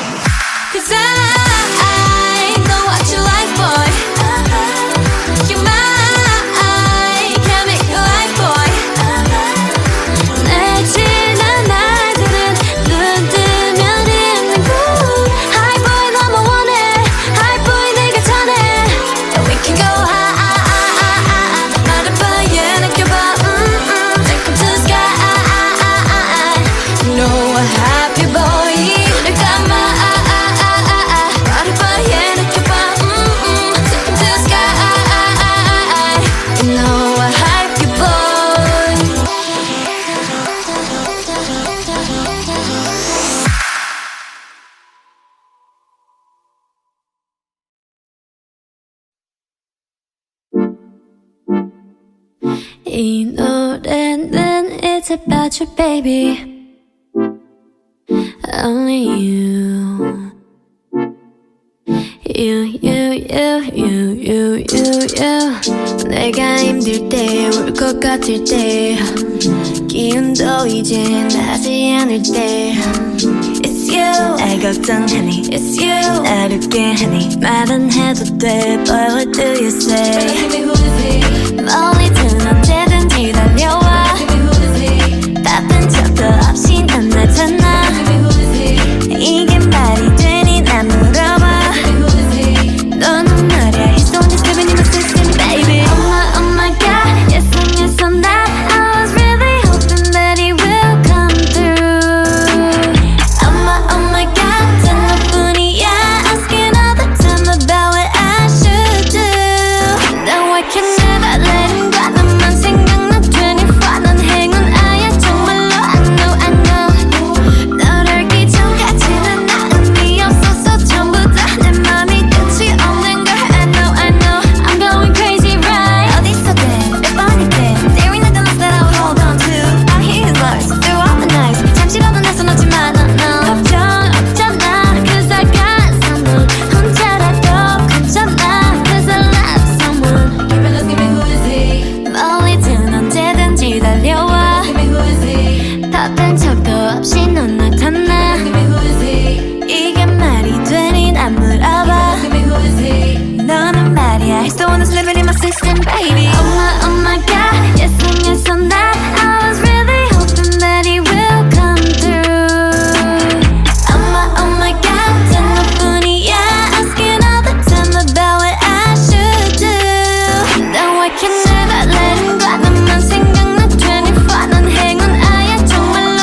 Cause I know what you like boy You're mine Can't make you like boy 내 지난 날들은 눈 뜨면 있는 cool High boy 너만 원해 High boy 내가 전해 And we can go high 말해봐 yeah 느껴봐 Take it to the sky You know I have you boy 늘 감아 말해봐 yeah 느껴봐 Take it to the sky You know I have you boy 이 노래는 It's about you baby Only you You 내가 힘들 때 울 것 같을 때 기운도 이제 나지 않을 때 It's you 날 걱정하니 It's you 날 웃게 하니 말은 해도 돼 But what do you say 멀리든 언제든지 달려와 바쁜 척도 없이 난 나타나 이게 말이 되니 난 물어봐 너는 말야 He's the one that's living in my system baby Oh my god Yes I'm that I was really hoping that he will come through Oh my god 단 너뿐이야 Asking all the time about what I should do Now I can never let him go 너만 생각나 24 넌 행운 아야 정말로 I know 널 알기 전까지는 나 의미 없었어 전부 다 내 맘이 끝이 없는 걸 I know I'm going crazy right 어디서든 몇 번이든 There ain't nothing else that I would hold on to I hear his words through all the nights 잠시라도 내 손 놓지마 no 걱정 없잖아 Cause I got someone 혼자라도 괜찮아 Cause I love someone Give me who is he 멀리든 언제든지 달려와 Give me who is he 바쁜 척도 없이 넌 나타나 Give me who is he 이게 말이 되니 난 물어봐 Give me who is he 너는 말이야 He's the one that's living in my system baby Oh my god Yes I'm that I was really hoping that he will come through Oh my god 단 너뿐이야 Asking all the time about what I should do Now I can never let him go 너만 생각나 24 넌 행운 아야 정말로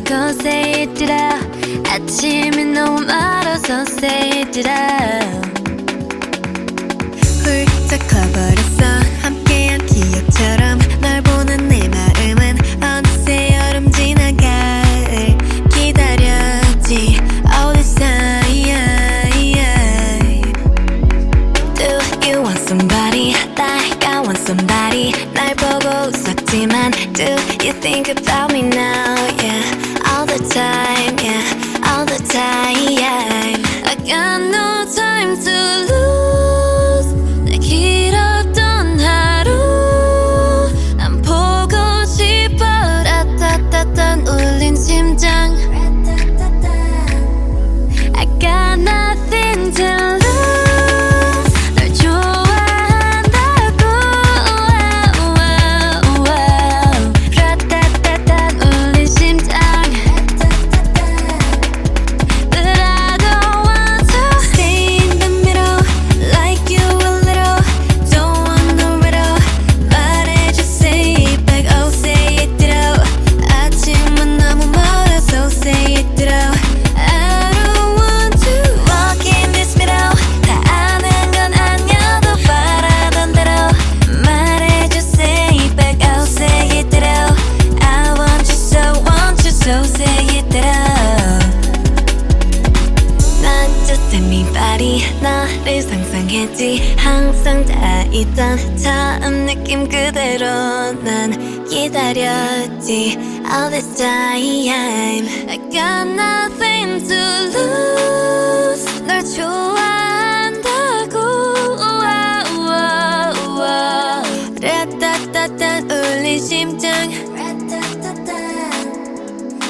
go say it out. 아침이 너무 멀어서 say it out. 훌쩍 커버렸어 함께한 기억처럼 널 보는 내 마음은 어느새 여름 지나 가을 기다렸지 all this time. Do you want somebody like I want somebody 날 보고 웃었지만 do you think about me now yeah all the time yeah all the time I got no time to lose 내 길었던 하루 난 보고 싶어 라따따따 울린 심장 I got nothing to lose 널 좋아한다고 라따따따 울린 심장 But I don't want to stay in the middle like you a little don't want no riddle 말해줘 say it back oh say it out 아침은 너무 멀어서 say it out I don't want to walk in this middle 다 아는 건 아니어도 바라던 대로 말해줘 say it back oh say it out I want you so say it out Not just anybody 너를 상상했지 항상 다 있던 처음 느낌 그대로 난 기다렸지 all this time I got nothing to lose 널 좋아한다고 라따따따 울린 심장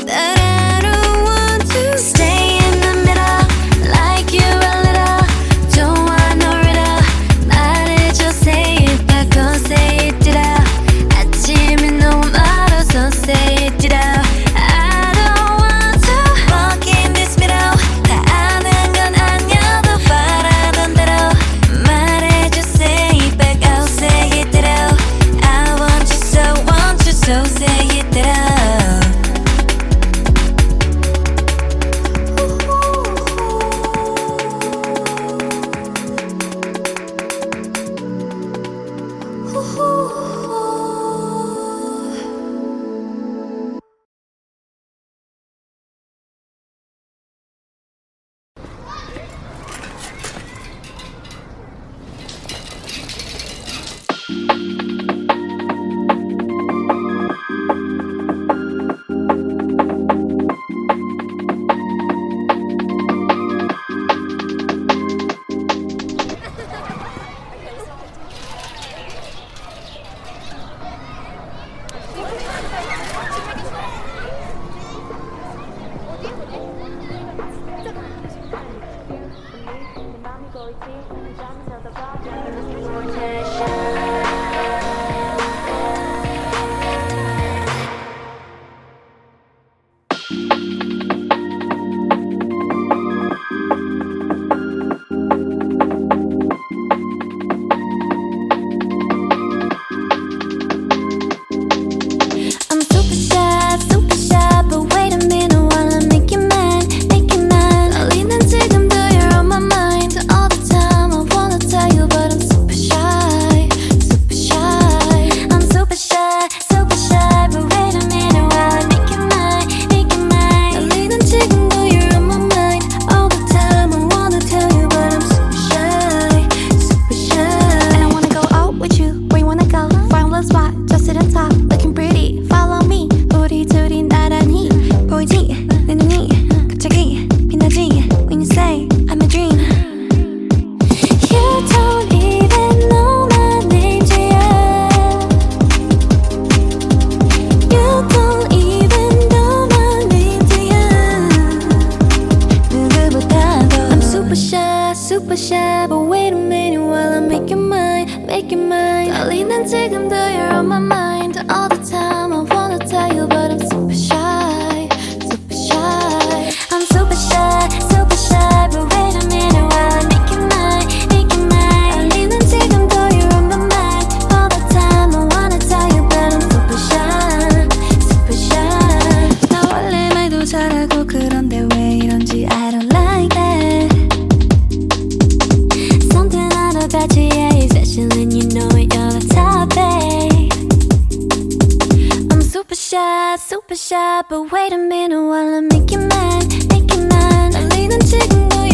But I don't want to stay in the middle like you a little don't want no riddle 말해줘 say it back oh say it out 아침이 너무 멀어서 say it out I don't want to walk in this middle 다 아는 건 아니어도 바라던 대로 말해줘 say it back oh say it out I want you so say it out I'm super shy, but wait a minute while I make you mine, make you mine. 떨리는 지금도 you're on my mind all the time. I wanna tell you, but I'm super shy, super shy. I'm super shy, but wait a minute while I make you mine, make you mine. 떨리는 지금도 you're on my mind all the time. I wanna tell you, but I'm super shy, super shy. And I wanna go out with you. Where you wanna go? Find a spot, just sit on top, looking pretty. Follow me. 우리 둘이 나란히 보이지? 내 눈이 갑자기 빛나지? When you say I'm a dream. You don't even know my name yet. You don't even know my name yet. 누구보다도 I'm super shy, but wait a minute while I make you mine, make you mine. 떨리는 지금도 you're on my mind all the time. I wanna tell you, but I'm super shy, super shy. I'm super shy, but wait a minute while I make you mine, make you mine. 떨리는 지금도 you're on my mind all the time. I wanna tell you, but I'm super shy, super shy. 나 원래 말도 super shy. But wait a minute while I make you mine, make you mine. 달리는 지금도